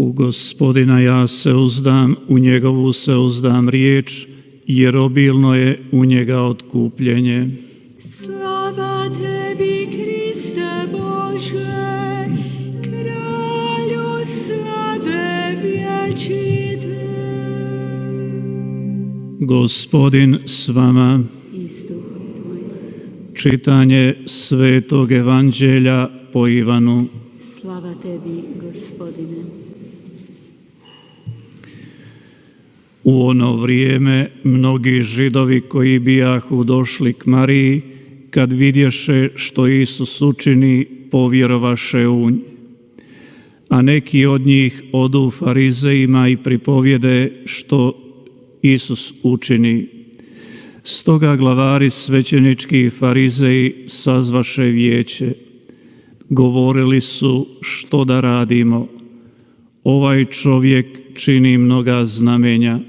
U Gospodina ja se uzdam, u njegovu se uzdam riječ, jer obilno je u njega otkupljenje. Slava tebi, Kriste Bože, kralju slave vječite. Gospodin s vama. Čitanje Svetog Evanđelja po Ivanu. Slava tebi, Gospodine. U ono vrijeme mnogi Židovi koji bijahu došli k Mariji, kad vidješe što Isus učini, povjerovaše u nj. A neki od njih odu farizejima i pripovjede što Isus učini. Stoga glavari svećenički i farizeji sazvaše vijeće. Govorili su što da radimo. Ovaj čovjek čini mnoga znamenja.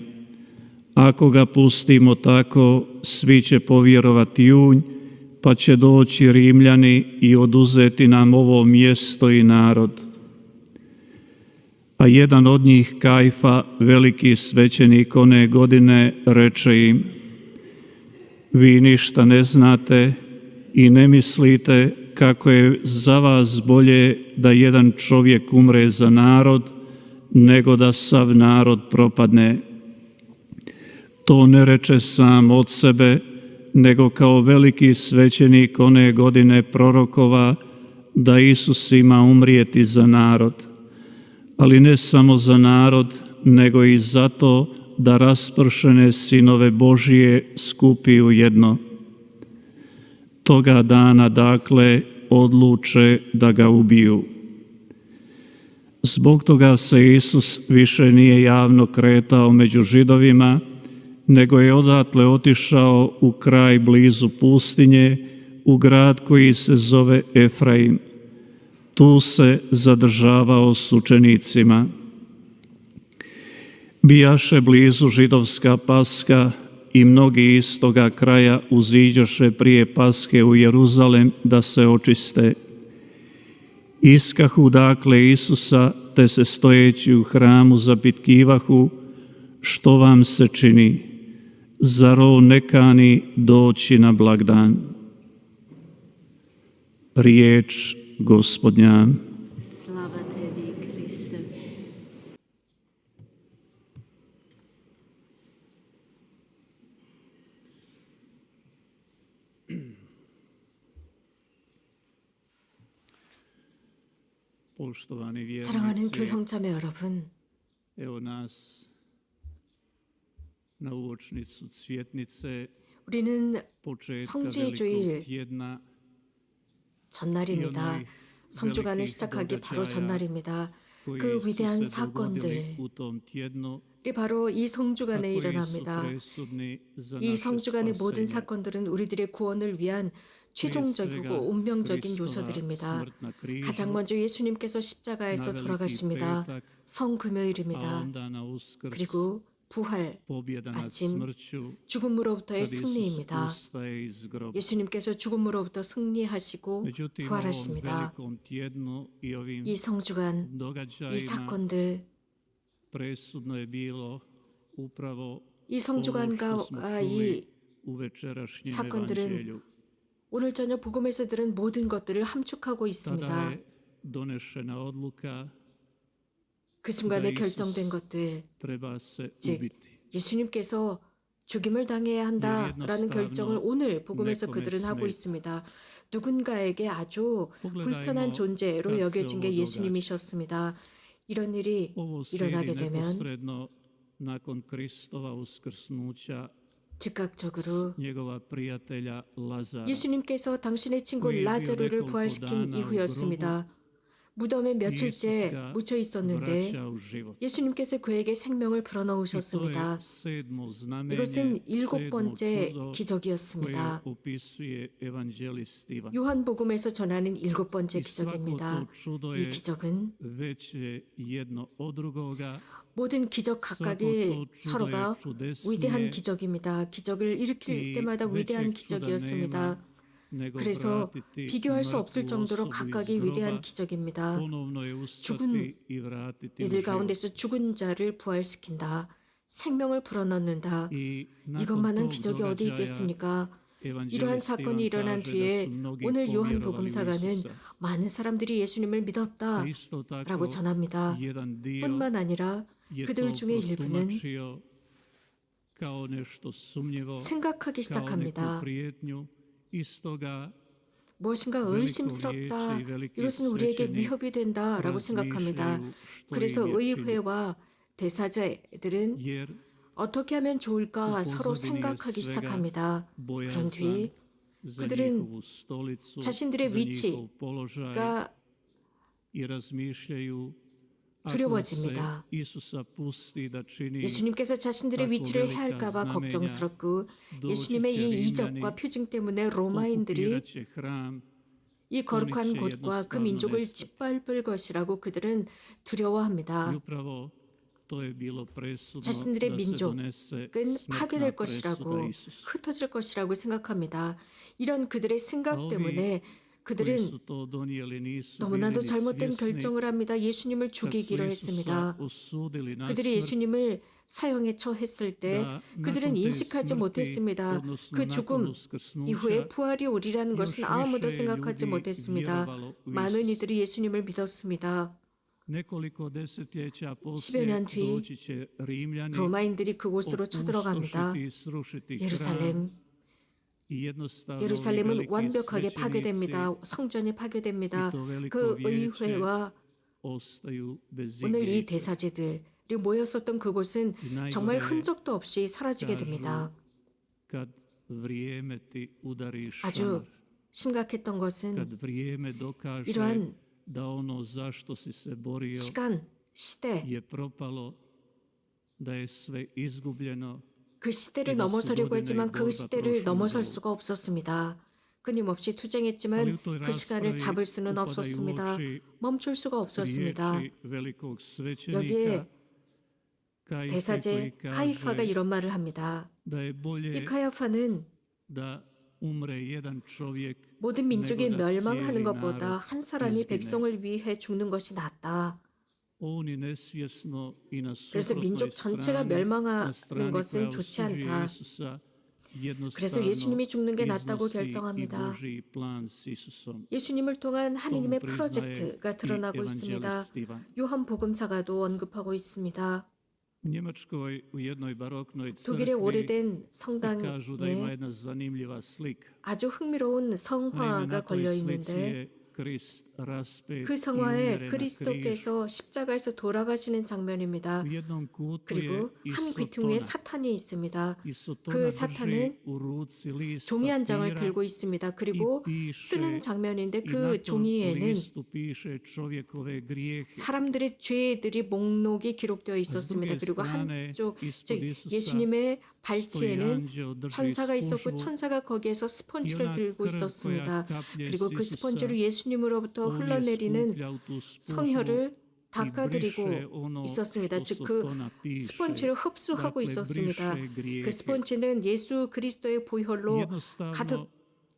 Ako ga pustimo tako, svi će povjerovati u nj, pa će doći Rimljani i oduzeti nam ovo mjesto i narod. A jedan od njih, Kajfa, veliki svećenik one godine, reče im: vi ništa ne znate i ne mislite kako je za vas bolje da jedan čovjek umre za narod, nego da sav narod propadne. To ne reče sam od sebe, nego kao veliki svećenik one godine prorokova da Isus ima umrijeti za narod. Ali ne samo za narod, nego i zato da raspršene sinove Božije skupi u jedno. Toga dana, dakle, odluče da ga ubiju. Zbog toga se Isus više nije javno kretao među Židovima, nego je odatle otišao u kraj blizu pustinje, u grad koji se zove Efraim. Tu se zadržavao s učenicima. Bijaše blizu židovska Paska i mnogi iz toga kraja uziđoše prije Paske u Jeruzalem da se očiste. Iskahu dakle Isusa, te se stojeći u hramu zapitkivahu: što vam se čini? Zar on ne kani doći na blagdan? Riječ Gospodnja. Slava tebi, Kriste. Poštovani 사랑하는 vjernici, 교형자매 여러분, evo nas na uočnicu Cvjetnice, 우리는 početka 성지의 velikog 주일 tjedna i 전날입니다. onih 성주간을 velikih 시작하기 바로 događaja 전날입니다. koji 그 su 위대한 se dogodili 사건들이 u tom tjednu, 바로 이 a 성주간에 koji su 일어납니다. presudni za 이 naše 성주간의 모든 spasenje. 사건들은 우리들의 구원을 위한 최종적이고 운명적인 Kristova 요소들입니다. smrt na križu, 가장 먼저 예수님께서 na 십자가에서 Veliki 돌아가십니다. petak, a 성금요일입니다. onda na Uskrs, 그리고 부활, pobjeda nad 아침, smrću, 죽음으로부터의 kad Isus 승리입니다. ustaje iz groba. 예수님께서 죽음으로부터 승리하시고 Međutim, ovom 부활하십니다. velikom tjednu i ovim 이 성주간, 이 događajima 사건들, presudno je bilo upravo 이 ovo 성주간과 što smo čuli 이 u večerašnjem 사건들은 evanđelju. 오늘 저녁 복음에서 들은 모든 것들을 함축하고 Tada 있습니다. je donešena odluka 그 순간에 da 결정된 Isus 것들, treba se 즉 ubiti. 예수님께서 죽임을 당해야 한다라는 결정을 오늘 복음에서 내kom에 그들은 하고 스메. 있습니다. 누군가에게 아주 불편한 존재로 kad se 여겨진 게 ovo 예수님이셨습니다. 이런 일이 Ovo slijedi 일어나게 되면 neposredno nakon Kristova uskrsnuća 즉각적으로 njegova prijatelja Lazara. 예수님께서 당신의 친구 그의 라자로를 비어내고 부활시킨 고단한 이후였습니다. 무덤에 며칠째 Isuska 묻혀 있었는데 vraća u život. 예수님께서 그에게 생명을 I to je 불어넣으셨습니다. sedmo znamenje, 이것은 일곱 sedmo 번째 čudo koje 기적이었습니다. opisuje evanđelist Ivan. 요한복음에서 전하는 일곱 번째 I svako 기적입니다. to čudo 이 je 기적은 veće jedno od drugoga. 모든 기적 각각이 서로가 위대한 čudesnije 기적입니다. 기적을 일으킬 i 때마다 위대한 većeg čuda 기적이었습니다. nema nego 그래서 vratiti 비교할 수 없을 mrtvu 정도로 osobu iz 각각이 위대한 groba, 기적입니다. ponovno je ustati 죽은 i vratiti u 이들 život. 가운데서 죽은 자를 부활시킨다. 생명을 불어넣는다. I nakon 이것만한 tog 기적이 어디 događaja 있겠습니까? 이러한 evanđelist 사건이 Ivan 일어난 kaže da 뒤에 su mnogi 오늘 요한 povjerovali u 복음사가는 Isusa. 많은 사람들이 예수님을 A 믿었다 isto 라고 tako 전합니다. jedan dio 뿐만 아니라 je 그들 to 중에 일부는 protumačio kao nešto sumnjivo, 생각하기 kao neku 시작합니다. prijetnju. Stoga 무엇인가 의심스럽다. 이것은 우리에게 위협이 된다라고 생각합니다. 그래서 의회와 대사자들은 jer 어떻게 하면 좋을까 u 서로 pozadini je 생각하기 svega 시작합니다. 그런 bojazan 뒤 za 그들은 njihovu stolicu, 자신들의 za njihov položaj 위치가 i razmišljaju ako se 두려워집니다. Isusa pusti da čini 예수님께서 자신들의 위치를 해할까봐 걱정스럽고 예수님의 이 이적과 표징 때문에 로마인들이 okupirat će hram, 이 거룩한 곳과 그 민족을 짓밟을 것이라고 그들은 i 두려워합니다. upravo to je bilo presudno 자신들의 da se donese 민족은 smrtna 파괴될 presuda 것이라고 Isusu. 흩어질 것이라고 생각합니다. 이런 그들의 생각 A 때문에 koji 그들은 su to donijeli nisu bili 너무나도 ni 잘못된 svjesni 결정을 합니다. 예수님을 kad su 죽이기로 Isusa 했습니다. osudili na 그들이 smrt. 예수님을 사형에 처했을 때 Da 그들은 nakon te 인식하지 smrti, 못했습니다. odnosno 그 nakon 죽음 uskrsnuća, 이후에 부활이 오리라는 još 것은 아무도 više 생각하지 ljudi 못했습니다. vjerovalo u 많은 Isusa. 이들이 예수님을 믿었습니다. Nekoliko desetljeća 10여 poslije 년 뒤 doći će Rimljani 로마인들이 그곳으로 쳐들어갑니다. opustošiti i srušiti hram 예루살렘. i jednostavno 예루살렘은 veliki 완벽하게 svećenici 파괴됩니다. 성전이 파괴됩니다. 이 또 veliko 그 vijeće 의회와 ostaju bez 오늘 이 igrice. 대사제들이 모였었던 그곳은 정말 흔적도 없이 사라지게 됩니다. Kad vrijeme ti udari 아주 šamar, 심각했던 것은 kad vrijeme dokaže 이러한 da ono zašto si se borio 시간, 시대, je propalo, da je sve izgubljeno, 그 시대를 넘어서려고 했지만 그 시대를 넘어설 수가 없었습니다. 끊임없이 투쟁했지만 그 시간을 잡을 수는 없었습니다. 멈출 수가 없었습니다. riječi velikog 여기에 svećenika Kajfe 대사제 koji 카이파가 kaže 이런 말을 합니다. da je 이 bolje 카이파는 da umre jedan čovjek 모든 민족이 nego da 멸망하는 cijeli 것보다 narod 한 사람이 izgine. 백성을 위해 죽는 것이 낫다. Oni nesvjesno i na 그래서 민족 suprotnoj 전체가 strani, 멸망하는 na strani 것은 koja 좋지 osuđuje 않다. Isusa, 그래서 jednostavno 예수님이 죽는 게 낫다고 iznosi i 결정합니다. Božji plan s Isusom. 예수님을 통한 하나님의 tomu priznaje 프로젝트가 i 드러나고 있습니다. evanđelist Ivan. 요한 복음사가도 언급하고 있습니다. U Njemačkoj u jednoj baroknoj 독일의 crkvi 오래된 kažu da ima 성당에 jedna zanimljiva slika. 아주 흥미로운 Naime, 성화가 na toj 걸려 slici 있는데 je Krist raspet 그 i 성화에 umere na križu. 그리스도께서 십자가에서 돌아가시는 장면입니다. U jednom kutu je 그리고 i 한 귀퉁이에 Sotona. 사탄이 있습니다. I Sotona 그 drži 사탄은 u ruci list 종이 한 장을 papira 들고 있습니다. 그리고 i piše, 쓰는 장면인데 i na 그 tom 종이에는 listu piše čovjekove grijehe. 사람들의 죄들이 목록이 기록되어 있었습니다. 그리고 한쪽 즉 예수님의 발치에는 천사가 있었고 천사가 거기에서 스펀지를 들고 있었습니다. 그리고 그 스펀지로 예수님으로부터 흘러내리는 성혈을 닦아드리고 있었습니다. 즉 그 스펀지를 흡수하고 있었습니다. 그 스펀지는 예수 그리스도의 보혈로 가득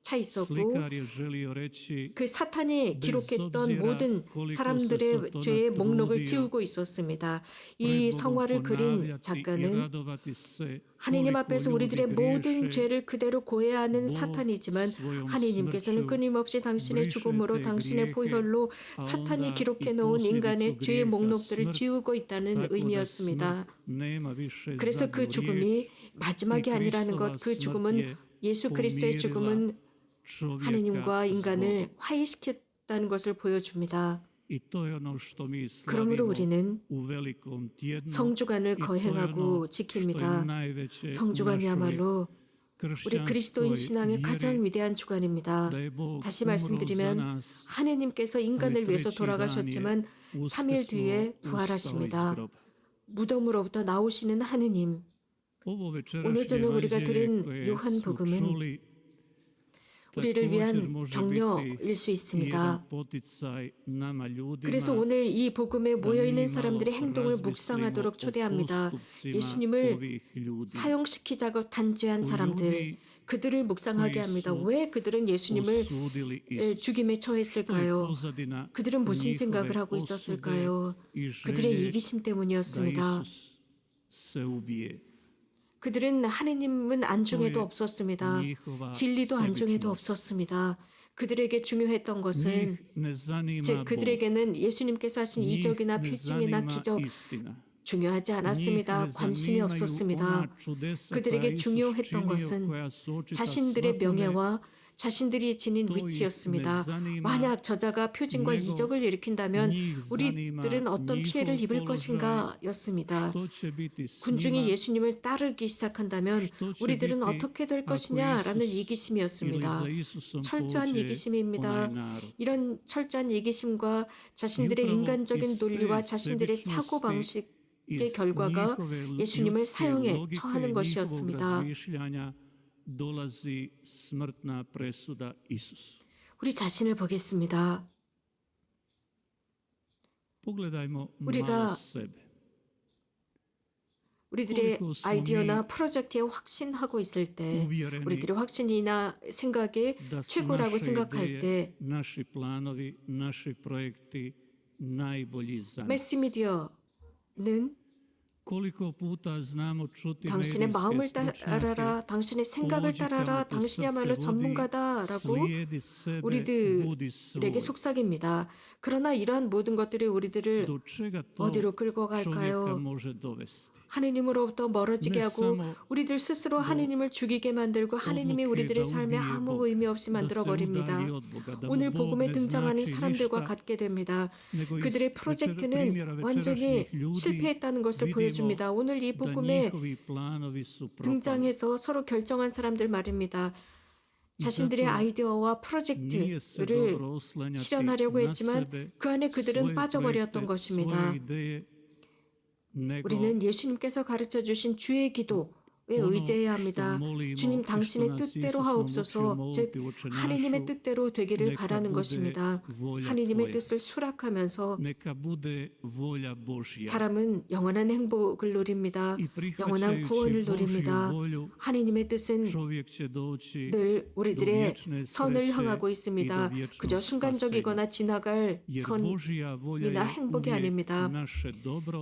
차 있었고 Slikar je želio reći 그 사탄이 bez 기록했던 obzira 모든 koliko se 사람들의 Sotona 죄의 목록을 trudio 지우고 있었습니다. 이 pred Bogom 성화를 그린 ponavljati i 작가는 radovati se 하느님 koliko 앞에서 ljudi 우리들의 모든 griješe, 죄를 그대로 고해하는 Bog 사탄이지만 svojom 하느님께서는 smrću 끊임없이 당신의 briše 죽음으로 te 당신의 grijehe, 보혈로 a 사탄이 onda 기록해 i 놓은 posljedicu 인간의 죄의 grijeha, 목록들을 smrt, 지우고 있다는 tako da 의미였습니다. smrt nema više 그래서 그 zadnju 죽음이 riječ 마지막이 i 아니라는 Kristova 것, 그 smrt 죽음은 je 예수 그리스도의 pomirila 죽음은 čovjeka 하느님과 s 인간을 Bogom. 화해시켰다는 것을 보여줍니다. I to je ono što mi 그러므로 slavimo 우리는 u velikom tjednu. 성주간을 I to je 거행하고 ono što je 지킵니다. najveće u našoj 성주간이야말로 우리 그리스도인 kršćanskoj 신앙의 가장 vjeri, 위대한 주간입니다. da je Bog 다시 umro za 말씀드리면 nas, 하느님께서 인간을 ali 위해서 treći dan je 돌아가셨지만 3일 뒤에 uskrsnuo, ustao iz 부활하십니다. groba. 무덤으로부터 나오시는 하느님. Ovo 오늘 večerašnje 저녁 우리가 evanđelje 들은 koje 요한 smo 복음은 čuli 우리를 također 위한 može 격려일 biti 수 있습니다. jedan poticaj nama ljudima 그래서 오늘 이 복음에 모여 da 있는 mi 사람들의 malo 행동을 razmislimo 묵상하도록 o 초대합니다. postupcima 예수님을 ovih ljudi. 사형시키자고 단죄한 O 사람들, ljudi 그들을 묵상하게 합니다. 왜 그들은 예수님을 죽임에 처했을까요? 그들은 무슨 생각을 하고 있었을까요? 그들의 이기심 때문이었습니다. 그들은 하느님은 안중에도 없었습니다. 진리도 안중에도 없었습니다. 그들에게 중요했던 것은 즉 그들에게는 예수님께서 하신 이적이나 표징이나 기적 중요하지 않았습니다. 관심이 없었습니다. 그들에게 중요했던 것은 자신들의 명예와 자신들이 지닌 위치였습니다. 만약 저자가 표징과 이적을 일으킨다면 우리들은 어떤 피해를 입을 것인가 였습니다. 군중이 예수님을 따르기 시작한다면 우리들은 어떻게 될 것이냐라는 이기심이었습니다. 철저한 이기심입니다. 이런 철저한 이기심과 자신들의 인간적인 논리와 자신들의 사고방식의 결과가 예수님을 사형에 처하는 것이었습니다. dolazi smrtna presuda Isusu. 우리 자신을 보겠습니다. Pogledajmo 우리가 malo sebe. 우리들의 아이디어나 프로젝트에 확신하고 있을 때, 우리들의 확신이나 생각이 최고라고 생각할 때, naši planovi, naši projekti najbolji za nas. 매스미디어는 당신의 마음을 따라라, 당신의 생각을 따라라, 당신이야말로 전문가다라고 우리들에게 속삭입니다. 그러나 이러한 모든 것들이 우리들을 어디로 끌고 갈까요? 하느님으로부터 멀어지게 하고 우리들 스스로 하느님을 죽이게 만들고 하느님이 우리들의 삶에 아무 의미 없이 만들어버립니다. 오늘 복음에 등장하는 사람들과 같게 됩니다. 그들의 프로젝트는 완전히 실패했다는 것을 보여줍니다. 오늘 이 복음에 등장해서 서로 결정한 사람들 말입니다. 자신들의 아이디어와 프로젝트를 실현하려고 했지만 그 안에 그들은 빠져버렸던 것입니다. 우리는 예수님께서 가르쳐 주신 주의 기도에 의지해야 합니다. 주님 당신의 뜻대로 하옵소서, 즉 하느님의 뜻대로 되기를 바라는 것입니다. 하느님의 뜻을 수락하면서 사람은 영원한 행복을 누립니다. 영원한 구원을 누립니다. 하느님의 뜻은 늘 우리들의 선을 향하고 있습니다. 그저 순간적이거나 지나갈 선이나 행복이 아닙니다.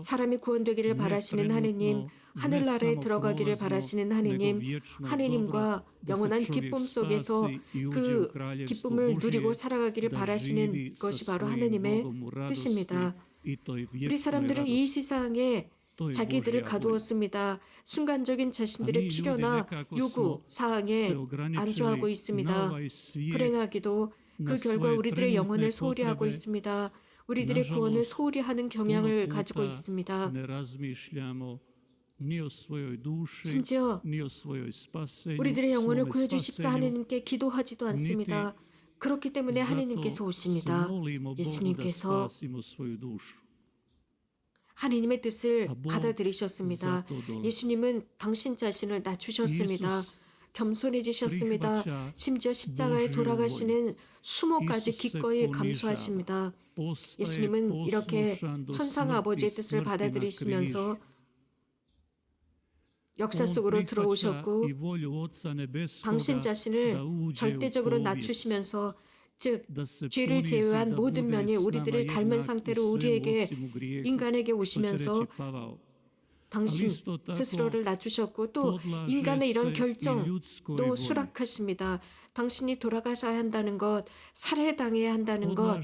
사람이 구원되기를 바라시는 하느님, 하늘나라에 들어가기를 바라시는 하느님, 하느님과 영원한 기쁨 속에서 그 기쁨을 누리고 살아가기를 바라시는 것이 바로 하느님의 뜻입니다. 우리 사람들은 이 세상에 자기들을 가두었습니다. 순간적인 자신들의 필요나 요구 사항에 안주하고 있습니다. 불행하기도 그 결과 우리들의 영혼을 소홀히 하고 있습니다. 우리들의 구원을 소홀히 하는 경향을 가지고 있습니다. 심지어 우리들의 영혼을 구해주십사 하느님께 기도하지도 않습니다. 그렇기 때문에 하느님께서 오십니다. 예수님께서 하느님의 뜻을 받아들이셨습니다. 예수님은 당신 자신을 낮추셨습니다. 겸손해지셨습니다. 심지어 십자가에 돌아가시는 수모까지 기꺼이 감수하십니다. 예수님은 이렇게 천상 아버지의 뜻을 받아들이시면서 역사 속으로 들어오셨고 당신 자신을 절대적으로 낮추시면서 즉 죄를 제외한 모든 면이 우리들을 닮은 상태로 우리에게 인간에게 오시면서 당신 스스로를 낮추셨고 또 인간의 이런 결정도 수락하십니다. 당신이 돌아가셔야 한다는 것, 살해당해야 한다는 것,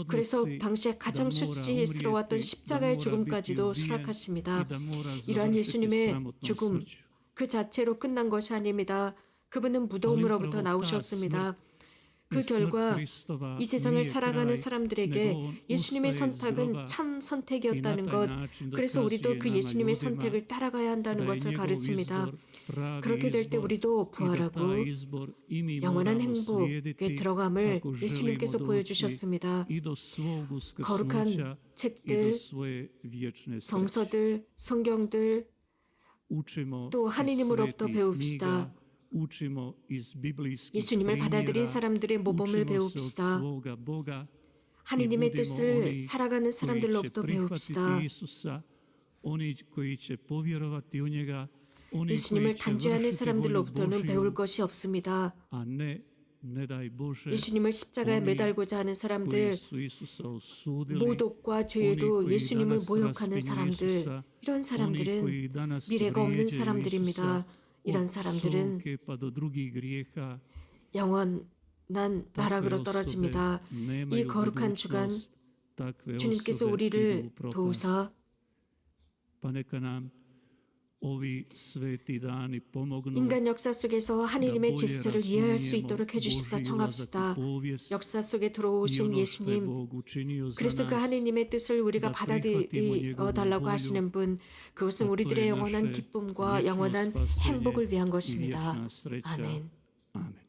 그래서 당시에 가장 수치스러웠던 십자가의 죽음까지도 수락하십니다. 이러한 예수님의 죽음 그 자체로 끝난 것이 아닙니다. 그분은 무덤으로부터 나오셨습니다. 그 결과 이 세상을 살아가는 사람들에게 예수님의 선택은 참 선택이었다는 것, 그래서 우리도 그 예수님의 선택을 따라가야 한다는 것을 가르칩니다. 그렇게 될 때 우리도 부활하고 영원한 행복에 들어감을 예수님께서 보여주셨습니다. 거룩한 책들, 성서들, 성경들, 또 하느님으로부터 배웁시다. 예수님을 받아들인 사람들의 모범을 배웁시다. 하느님의 뜻을 살아가는 사람들로부터 배웁시다. 예수님을 단죄하는 사람들로부터는 배울 것이 없습니다. a ne daj Bože, 예수님을 십자가에 매달고자 하는 사람들, koji su Isusa osudili, 모독과 죄로 oni koji 예수님을 danas 모욕하는 raspinju 사람들, Isusa, 이런 oni 사람들은 koji danas 미래가 없는 vrijeđaju 사람들입니다. Isusa, 이런 od 사람들은 psovke pa do drugih grijeha, 영원한 takve 나락으로 osobe 떨어집니다. 이 nemaju 거룩한 주간 budućnost, takve 주님께서 osobe idu 우리를 u propast. 도우사 Pa neka nam ovi sveti dani pomognu 인간 역사 속에서 da 하느님의 bolje 제스처를 이해할 수 razumijemo 있도록 해주십사 Božji ulazak 청합시다. u povijest 역사 속에 i 들어오신 ono što je 예수님, Bog učinio za 그리스도 그 nas, 하느님의 뜻을 우리가 da 받아들여 prihvatimo 달라고 njegovu 하시는 분, 그것은 a to 우리들의 je 영원한 naše 기쁨과 vječno 영원한 spasenje 행복을 위한 i 것입니다. vječna sreća. 아멘. Amen.